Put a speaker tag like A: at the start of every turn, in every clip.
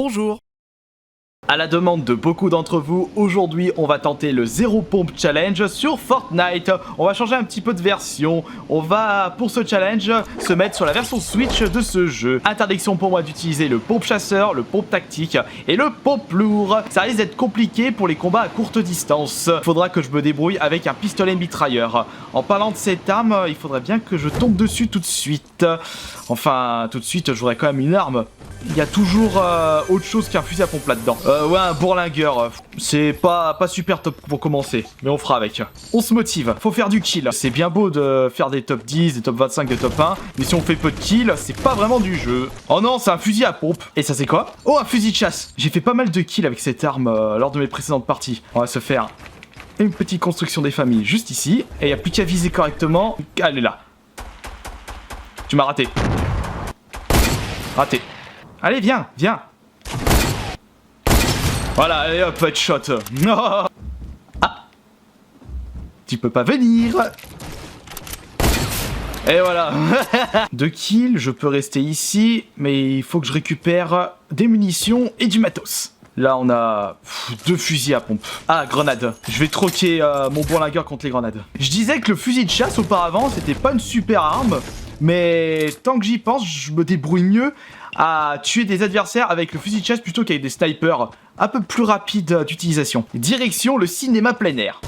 A: Bonjour.
B: À la demande de beaucoup d'entre vous, aujourd'hui on va tenter le Zéro Pompe Challenge sur Fortnite. On va changer un petit peu de version. On va, pour ce challenge, se mettre sur la version Switch de ce jeu. Interdiction pour moi d'utiliser le pompe chasseur, le pompe tactique et le pompe lourd. Ça risque d'être compliqué pour les combats à courte distance. Faudra que je me débrouille avec un pistolet mitrailleur. En parlant de cette arme, il faudrait bien que je tombe dessus tout de suite. Enfin, tout de suite, j'aurais quand même une arme. Il y a toujours autre chose qu'un fusil à pompe là-dedans. Ouais, un bourlingueur. C'est pas super top pour commencer, mais on fera avec. On se motive, faut faire du kill. C'est bien beau de faire des top 10, des top 25, des top 1, mais si on fait peu de kills, c'est pas vraiment du jeu. Oh non, c'est un fusil à pompe. Et ça c'est quoi? Oh, un fusil de chasse. J'ai fait pas mal de kills avec cette arme lors de mes précédentes parties. On va se faire une petite construction des familles juste ici, et il n'y a plus qu'à viser correctement. Elle est là. Tu m'as raté. Raté. Allez, viens, viens. Voilà, allez hop, headshot. Ah. Tu peux pas venir. Et voilà. 2 kills, je peux rester ici, mais il faut que je récupère des munitions et du matos. Là, on a 2 fusils à pompe. Ah, grenade. Je vais troquer mon bourlingueur contre les grenades. Je disais que le fusil de chasse, auparavant, c'était pas une super arme, mais tant que j'y pense, je me débrouille mieux à tuer des adversaires avec le fusil de chasse plutôt qu'avec des snipers un peu plus rapides d'utilisation. Direction le cinéma plein air.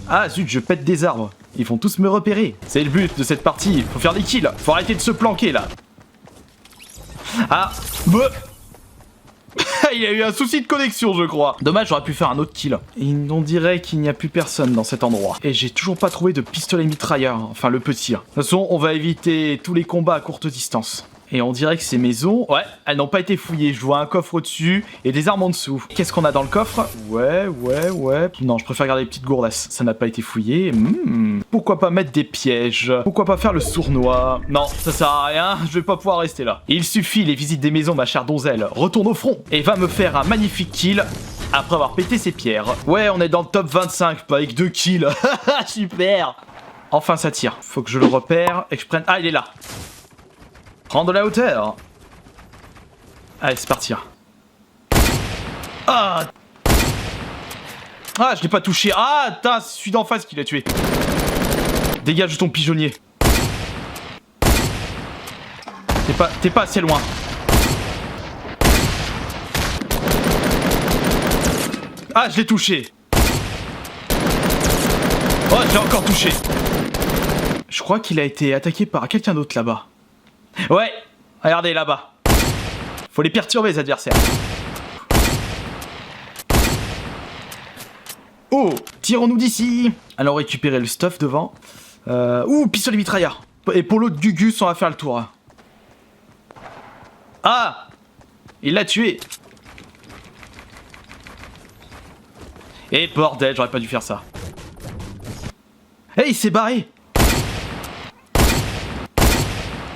B: Ah zut, je pète des arbres. Ils vont tous me repérer. C'est le but de cette partie. Faut faire des kills. Faut arrêter de se planquer là. Ah, il y a eu un souci de connexion, je crois. Dommage, j'aurais pu faire un autre kill. Et on dirait qu'il n'y a plus personne dans cet endroit. Et j'ai toujours pas trouvé de pistolet mitrailleur. Enfin, le petit. De toute façon, on va éviter tous les combats à courte distance. Et on dirait que ces maisons, ouais, elles n'ont pas été fouillées. Je vois un coffre au-dessus et des armes en dessous. Qu'est-ce qu'on a dans le coffre? Ouais. Non, je préfère garder les petites gourdasses. Ça n'a pas été fouillé. Pourquoi pas mettre des pièges? Pourquoi pas faire le sournois? Non, ça sert à rien. Je vais pas pouvoir rester là. Il suffit, les visites des maisons, ma chère donzelle. Retourne au front et va me faire un magnifique kill après avoir pété ses pierres. Ouais, on est dans le top 25, pas avec 2 kills. Super. Enfin, ça tire. Faut que je le repère et que je prenne... Ah, il est là. Prendre de la hauteur. Allez, c'est parti. Ah, je l'ai pas touché. Ah, putain, c'est celui d'en face qui l'a tué. Dégage ton pigeonnier. T'es pas assez loin. Ah, je l'ai touché. Oh, je l'ai encore touché. Je crois qu'il a été attaqué par quelqu'un d'autre là-bas. Ouais, regardez là-bas. Faut les perturber, les adversaires. Oh, tirons-nous d'ici. Allons récupérer le stuff devant. Pistolet mitrailleur. Et pour l'autre Gugus, on va faire le tour. Ah, il l'a tué. Et bordel, j'aurais pas dû faire ça. Hey, il s'est barré.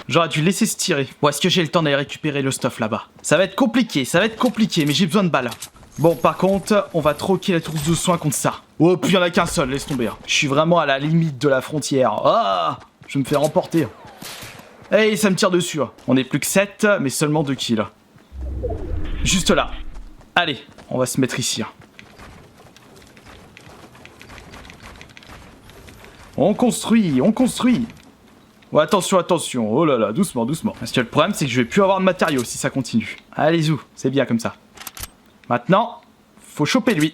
B: J'aurais dû laisser se tirer. Bon, est-ce que j'ai le temps d'aller récupérer le stuff là-bas? Ça va être compliqué, mais j'ai besoin de balles. Bon, par contre, on va troquer la trousse de soins contre ça. Oh, puis il y en a qu'un seul, laisse tomber. Je suis vraiment à la limite de la frontière. Ah, je me fais remporter. Hey, ça me tire dessus. On est plus que 7, mais seulement 2 kills. Juste là. Allez, on va se mettre ici. On construit. Ouais, attention, oh là là, doucement. Parce que le problème, c'est que je vais plus avoir de matériaux si ça continue. Allez, zou, c'est bien comme ça. Maintenant, faut choper lui.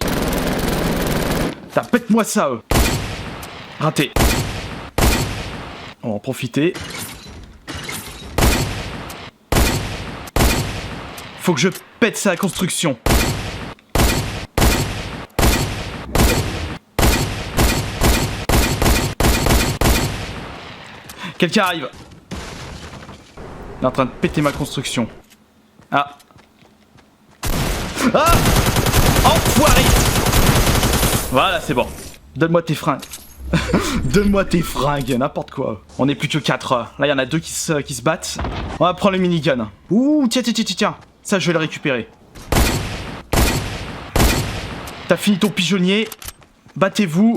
B: Putain, pète-moi ça, Raté. On va en profiter. Faut que je pète sa construction. Quelqu'un arrive. Il est en train de péter ma construction. Ah. Ah, enfoiré. Voilà, c'est bon. Donne-moi tes fringues. Donne-moi tes fringues, n'importe quoi. On est plus que 4. Là, il y en a 2 qui se battent. On va prendre le minigun. Ouh, tiens. Ça, je vais le récupérer. T'as fini ton pigeonnier. Battez-vous.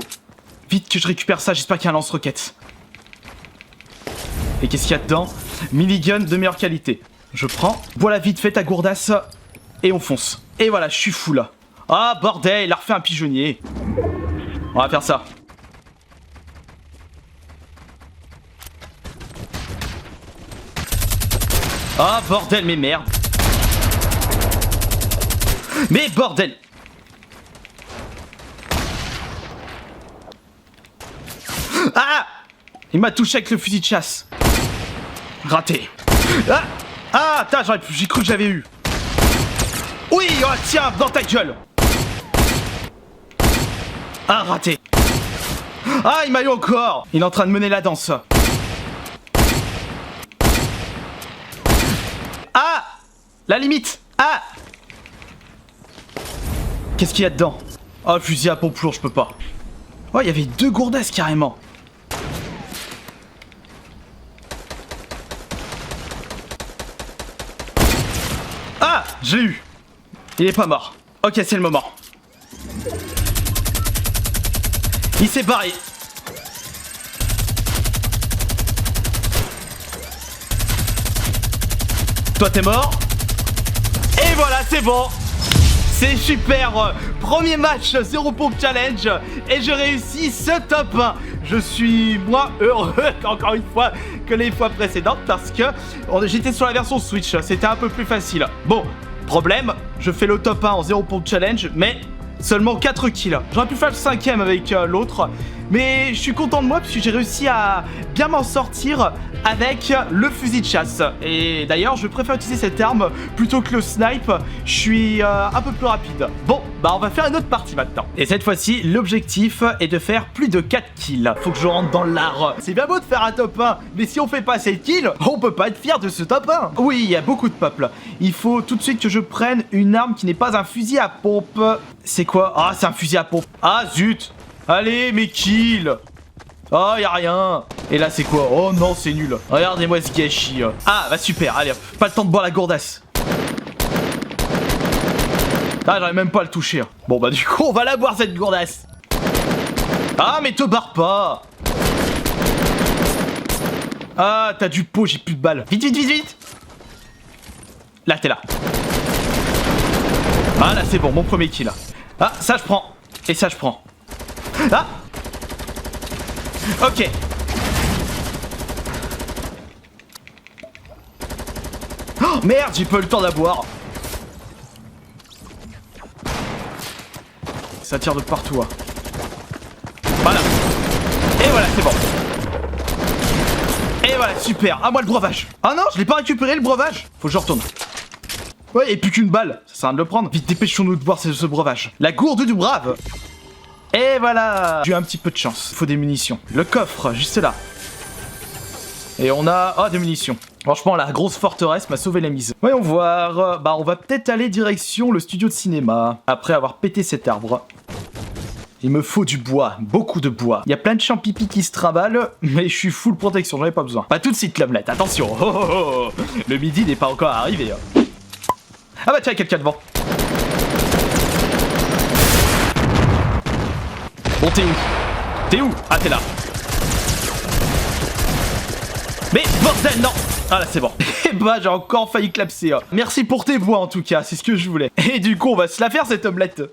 B: Vite que je récupère ça, j'espère qu'il y a un lance-roquette. Et qu'est-ce qu'il y a dedans? Minigun de meilleure qualité. Je prends. Voilà vite fait ta gourdasse. Et on fonce. Et voilà, je suis fou là. Ah bordel, il a refait un pigeonnier. On va faire ça. Ah bordel, mais merde. Mais bordel. Ah! Il m'a touché avec le fusil de chasse. Raté. Ah! Ah, attends, j'ai cru que j'avais eu. Oui, oh, tiens, dans ta gueule. Ah, raté. Ah, il m'a eu encore. Il est en train de mener la danse. Ah! La limite. Ah! Qu'est-ce qu'il y a dedans? Oh, fusil à pompe lourd, je peux pas. Oh, il y avait 2 gourdasses carrément. Ah, je l'ai eu. Il est pas mort. Ok, c'est le moment. Il s'est barré. Toi, t'es mort. Et voilà, c'est bon. C'est super. Premier match 0 pompe challenge. Et je réussis ce top 1. Je suis moins heureux encore une fois que les fois précédentes parce que j'étais sur la version Switch. C'était un peu plus facile. Bon, problème, je fais le top 1 en 0 pompe challenge, mais seulement 4 kills. J'aurais pu faire le 5ème avec l'autre. Mais je suis content de moi parce que j'ai réussi à bien m'en sortir avec le fusil de chasse. Et d'ailleurs, je préfère utiliser cette arme plutôt que le snipe. Je suis un peu plus rapide. Bon, bah on va faire une autre partie maintenant. Et cette fois-ci, l'objectif est de faire plus de 4 kills. Faut que je rentre dans l'art. C'est bien beau de faire un top 1, mais si on fait pas 7 kills, on peut pas être fier de ce top 1. Oui, il y a beaucoup de peuple. Il faut tout de suite que je prenne une arme qui n'est pas un fusil à pompe. C'est quoi? Ah, c'est un fusil à pompe. Ah, zut. Allez, mes kills. Oh, y'a rien. Et là, c'est quoi? Oh non, c'est nul. Regardez-moi ce gâchis. Ah, bah super, allez hop. Pas le temps de boire la gourdasse. Ah, j'arrive même pas à le toucher. Bon, bah du coup, on va la boire cette gourdasse. Ah, mais te barre pas. Ah, t'as du pot, j'ai plus de balles. Vite, vite, vite, vite. Là, t'es là. Ah, là, c'est bon, mon premier kill. Ah, ça, je prends. Et ça, je prends. Ah. Ok. Oh merde, j'ai pas eu le temps d'aboire. Ça tire de partout. Hein. Voilà. Et voilà, c'est bon. Et voilà, super. Ah, moi le breuvage. Ah non, je l'ai pas récupéré le breuvage. Faut que je retourne. Ouais, et plus qu'une balle. Ça sert à rien de le prendre. Vite, dépêchons-nous de boire ce breuvage. La gourde du brave. Et voilà. J'ai eu un petit peu de chance. Faut des munitions. Le coffre, juste là. Et on a... Oh, des munitions. Franchement, la grosse forteresse m'a sauvé la mise. Voyons voir. Bah, on va peut-être aller direction le studio de cinéma. Après avoir pété cet arbre. Il me faut du bois. Beaucoup de bois. Il y a plein de champs pipi qui se trimballent. Mais je suis full protection, j'en ai pas besoin. Pas tout de suite, l'omelette. Attention. Oh, oh, oh. Le midi n'est pas encore arrivé. Ah bah tiens, quelqu'un devant. Bon, t'es où? T'es où? Ah, t'es là. Mais bordel, non. Ah là, c'est bon. Et bah, j'ai encore failli clapser. Merci pour tes bois, en tout cas. C'est ce que je voulais. Et du coup, on va se la faire, cette omelette.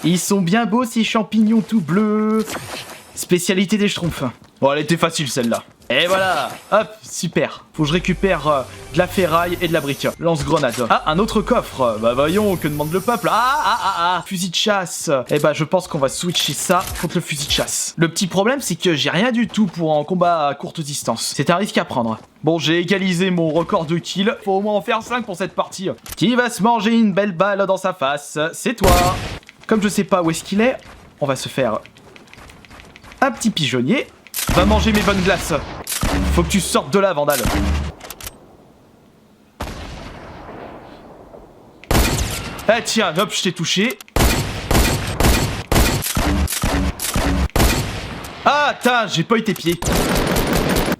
B: Ils sont bien beaux, ces champignons tout bleus. Spécialité des schtroumpfs. Bon, elle était facile, celle-là. Et voilà. Hop, super. Faut que je récupère de la ferraille et de la brique. Lance-grenade. Ah, un autre coffre. Bah voyons, que demande le peuple? Ah. Fusil de chasse. Et bah, je pense qu'on va switcher ça contre le fusil de chasse. Le petit problème, c'est que j'ai rien du tout pour un combat à courte distance. C'est un risque à prendre. Bon, j'ai égalisé mon record de kills. Faut au moins en faire 5 pour cette partie. Qui va se manger une belle balle dans sa face? C'est toi. Comme je sais pas où est-ce qu'il est, on va se faire un petit pigeonnier. Va manger mes bonnes glaces. Faut que tu sortes de là, Vandale. Ah tiens, hop, je t'ai touché. Ah, attends, j'ai pas eu tes pieds.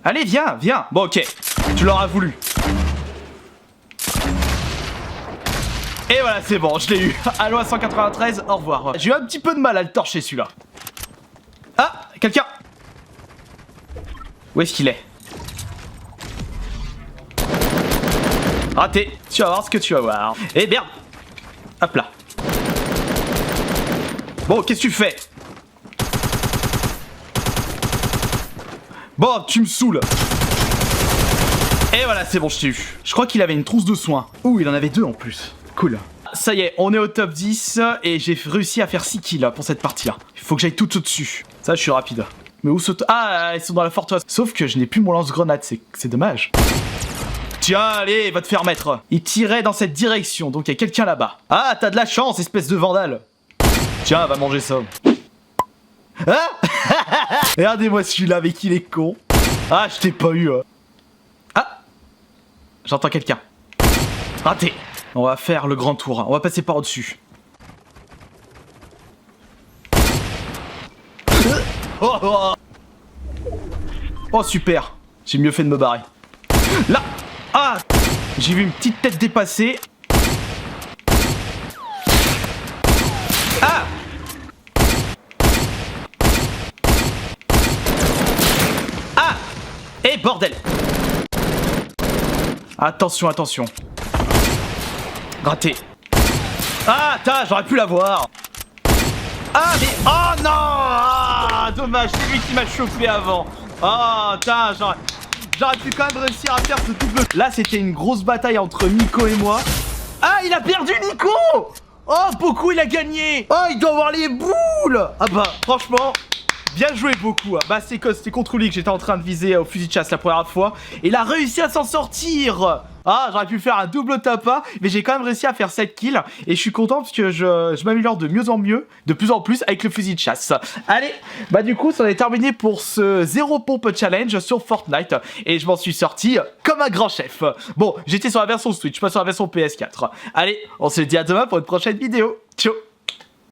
B: Allez, viens, viens. Bon, ok, tu l'auras voulu. Et voilà, c'est bon, je l'ai eu. Allo à 193, au revoir. J'ai eu un petit peu de mal à le torcher, celui-là. Ah, quelqu'un. Où est-ce qu'il est? Raté. Tu vas voir ce que tu vas voir. Et merde. Hop là. Bon, qu'est-ce que tu fais? Bon, tu me saoules. Et voilà, c'est bon, je t'ai eu. Je crois qu'il avait une trousse de soins. Ouh, il en avait 2 en plus. Cool. Ça y est, on est au top 10 et j'ai réussi à faire 6 kills pour cette partie-là. Il faut que j'aille tout au-dessus. Ça, je suis rapide. Mais où saute... Ah, ils sont dans la forteresse. Sauf que je n'ai plus mon lance-grenade, c'est dommage. Tiens, allez, va te faire mettre. Il tirait dans cette direction, donc il y a quelqu'un là-bas. Ah, t'as de la chance, espèce de vandale. Tiens, va manger ça. Ah. Regardez-moi celui-là, avec il est con. Ah, je t'ai pas eu. Ah, j'entends quelqu'un. Raté. On va faire le grand tour. On va passer par au-dessus. Oh, oh. Oh, super. J'ai mieux fait de me barrer. Là. Ah, j'ai vu une petite tête dépasser. Ah. Ah. Eh, bordel. Attention, attention. Raté. Ah, attends, j'aurais pu l'avoir. Ah, mais... Oh non. Ah, dommage, c'est lui qui m'a chauffé avant. Oh, putain, j'aurais pu quand même réussir à faire ce double... Là, c'était une grosse bataille entre Nico et moi. Ah, il a perdu, Nico. Oh, beaucoup, il a gagné. Oh, il doit avoir les boules. Ah bah, franchement... Bien joué beaucoup. Bah c'était contre lui que j'étais en train de viser au fusil de chasse la première fois. Et il a réussi à s'en sortir. Ah, j'aurais pu faire un double tapa, mais j'ai quand même réussi à faire 7 kills. Et je suis content parce que je m'améliore de mieux en mieux, de plus en plus avec le fusil de chasse. Allez, bah du coup, ça en est terminé pour ce 0 pompe challenge sur Fortnite. Et je m'en suis sorti comme un grand chef. Bon, j'étais sur la version Switch, pas sur la version PS4. Allez, on se dit à demain pour une prochaine vidéo. Ciao.